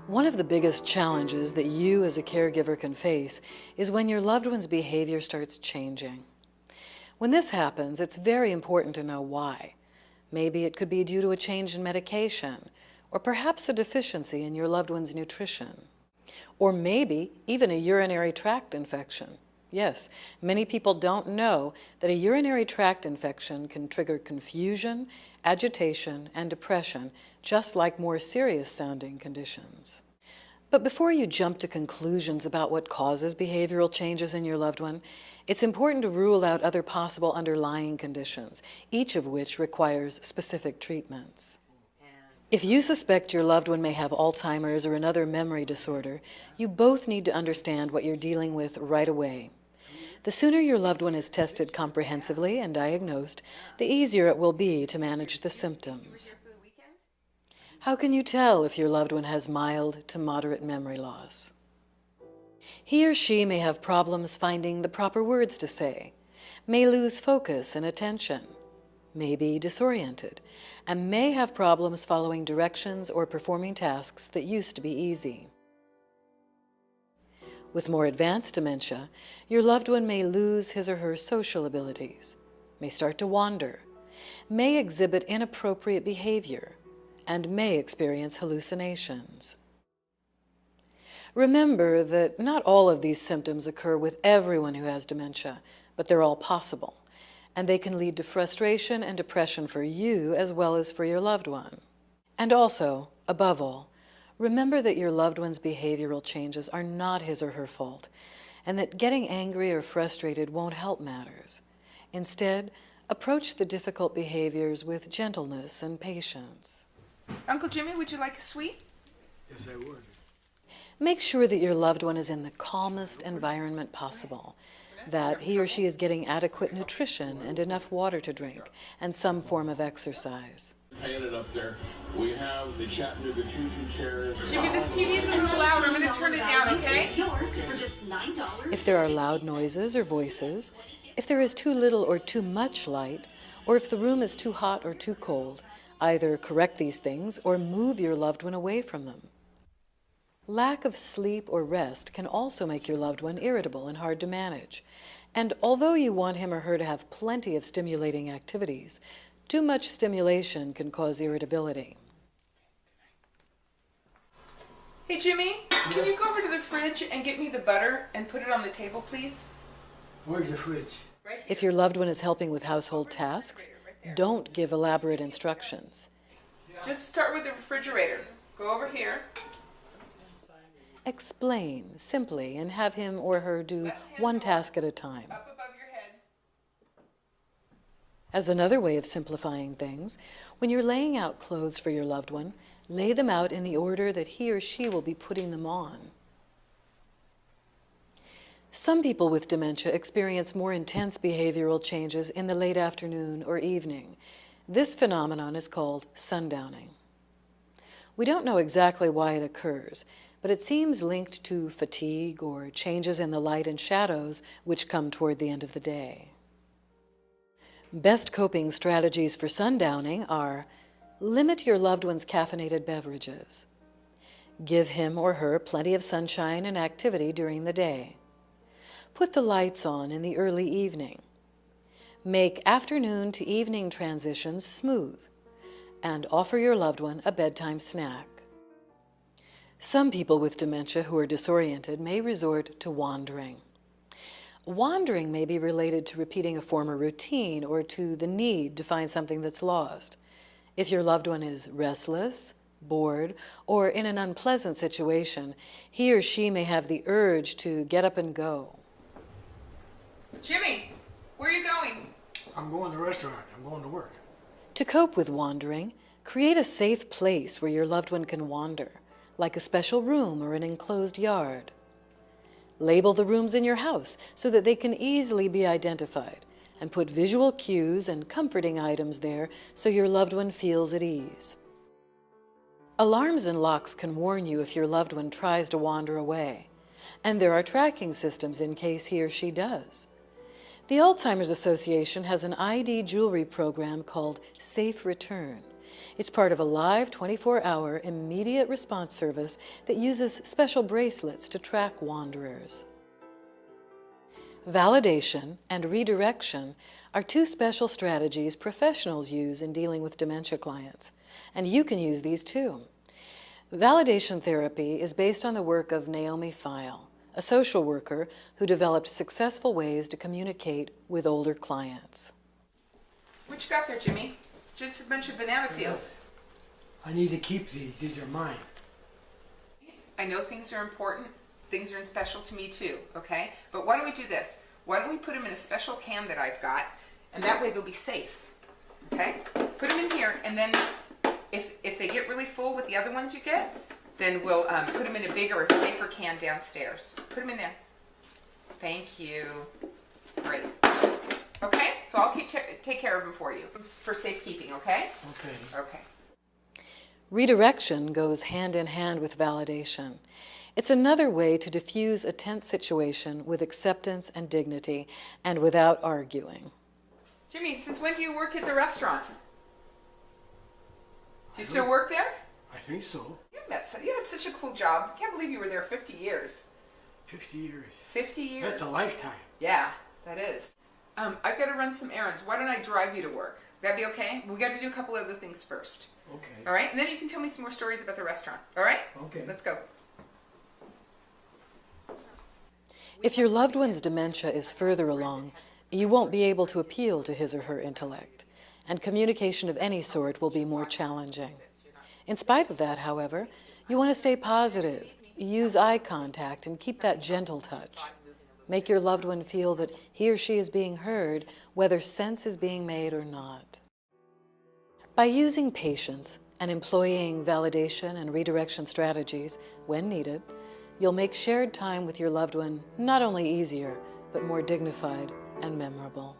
One of the biggest challenges that you as a caregiver can face is when your loved one's behavior starts changing. When this happens, it's very important to know why. Maybe it could be due to a change in medication, or perhaps a deficiency in your loved one's nutrition. Or maybe even a urinary tract infection. Yes, many people don't know that a urinary tract infection can trigger confusion, agitation, and depression, just like more serious sounding conditions. But before you jump to conclusions about what causes behavioral changes in your loved one, it's important to rule out other possible underlying conditions, each of which requires specific treatments. If you suspect your loved one may have Alzheimer's or another memory disorder, you both need to understand what you're dealing with right away. The sooner your loved one is tested comprehensively and diagnosed, the easier it will be to manage the symptoms. How can you tell if your loved one has mild to moderate memory loss? He or she may have problems finding the proper words to say, may lose focus and attention, may be disoriented, and may have problems following directions or performing tasks that used to be easy. With more advanced dementia, your loved one may lose his or her social abilities, may start to wander, may exhibit inappropriate behavior, and may experience hallucinations. Remember that not all of these symptoms occur with everyone who has dementia, but they're all possible, and they can lead to frustration and depression for you as well as for your loved one. And also, above all, remember that your loved one's behavioral changes are not his or her fault, and that getting angry or frustrated won't help matters. Instead, approach the difficult behaviors with gentleness and patience. Uncle Jimmy, would you like a sweet? Yes, I would. Make sure that your loved one is in the calmest environment possible, that he or she is getting adequate nutrition and enough water to drink, and some form of exercise. I ended up there. We have the Chattanooga Choo-Choo chairs. Jimmy, this TV is a little loud. I'm going to turn it down, okay? Yours for just $9. If there are loud noises or voices, if there is too little or too much light, or if the room is too hot or too cold, either correct these things or move your loved one away from them. Lack of sleep or rest can also make your loved one irritable and hard to manage. And although you want him or her to have plenty of stimulating activities, too much stimulation can cause irritability. Hey, Jimmy, can you go over to the fridge and get me the butter and put it on the table, please? Where's the fridge? Right here. If your loved one is helping with household tasks, don't give elaborate instructions. Just start with the refrigerator. Go over here. Explain simply and have him or her do one task at a time. Up above your head. As another way of simplifying things, when you're laying out clothes for your loved one, lay them out in the order that he or she will be putting them on. Some people with dementia experience more intense behavioral changes in the late afternoon or evening. This phenomenon is called sundowning. We don't know exactly why it occurs, but it seems linked to fatigue or changes in the light and shadows which come toward the end of the day. Best coping strategies for sundowning are: limit your loved one's caffeinated beverages. Give him or her plenty of sunshine and activity during the day. Put the lights on in the early evening. Make afternoon to evening transitions smooth, and offer your loved one a bedtime snack. Some people with dementia who are disoriented may resort to wandering. Wandering may be related to repeating a former routine or to the need to find something that's lost. If your loved one is restless, bored, or in an unpleasant situation, he or she may have the urge to get up and go. Jimmy, where are you going? I'm going to the restaurant. I'm going to work. To cope with wandering, create a safe place where your loved one can wander, like a special room or an enclosed yard. Label the rooms in your house so that they can easily be identified, and put visual cues and comforting items there so your loved one feels at ease. Alarms and locks can warn you if your loved one tries to wander away, and there are tracking systems in case he or she does. The Alzheimer's Association has an ID jewelry program called Safe Return. It's part of a live 24-hour immediate response service that uses special bracelets to track wanderers. Validation and redirection are two special strategies professionals use in dealing with dementia clients, and you can use these too. Validation therapy is based on the work of Naomi Feil, a social worker who developed successful ways to communicate with older clients. What you got there, Jimmy? Just a bunch of banana peels. I need to keep these. These are mine. I know things are important. Things are special to me too, okay? But why don't we do this? Why don't we put them in a special can that I've got, and that way they'll be safe, okay? Put them in here, and then if they get really full with the other ones you get, then we'll put them in a bigger, safer can downstairs. Put them in there. Thank you. Great. Okay, so I'll take care of them for you for safekeeping, okay? Okay. Okay. Redirection goes hand in hand with validation. It's another way to diffuse a tense situation with acceptance and dignity and without arguing. Jimmy, since when do you work at the restaurant? Do you still work there? I think so. You had such a cool job. I can't believe you were there 50 years. 50 years. 50 years? That's a lifetime. Yeah, that is. I've got to run some errands. Why don't I drive you to work? That'd be okay? We got to do a couple other things first. Okay. All right? And then you can tell me some more stories about the restaurant. All right? Okay. Let's go. If your loved one's dementia is further along, you won't be able to appeal to his or her intellect, and communication of any sort will be more challenging. In spite of that, however, you want to stay positive, use eye contact, and keep that gentle touch. Make your loved one feel that he or she is being heard, whether sense is being made or not. By using patience and employing validation and redirection strategies when needed, you'll make shared time with your loved one not only easier, but more dignified and memorable.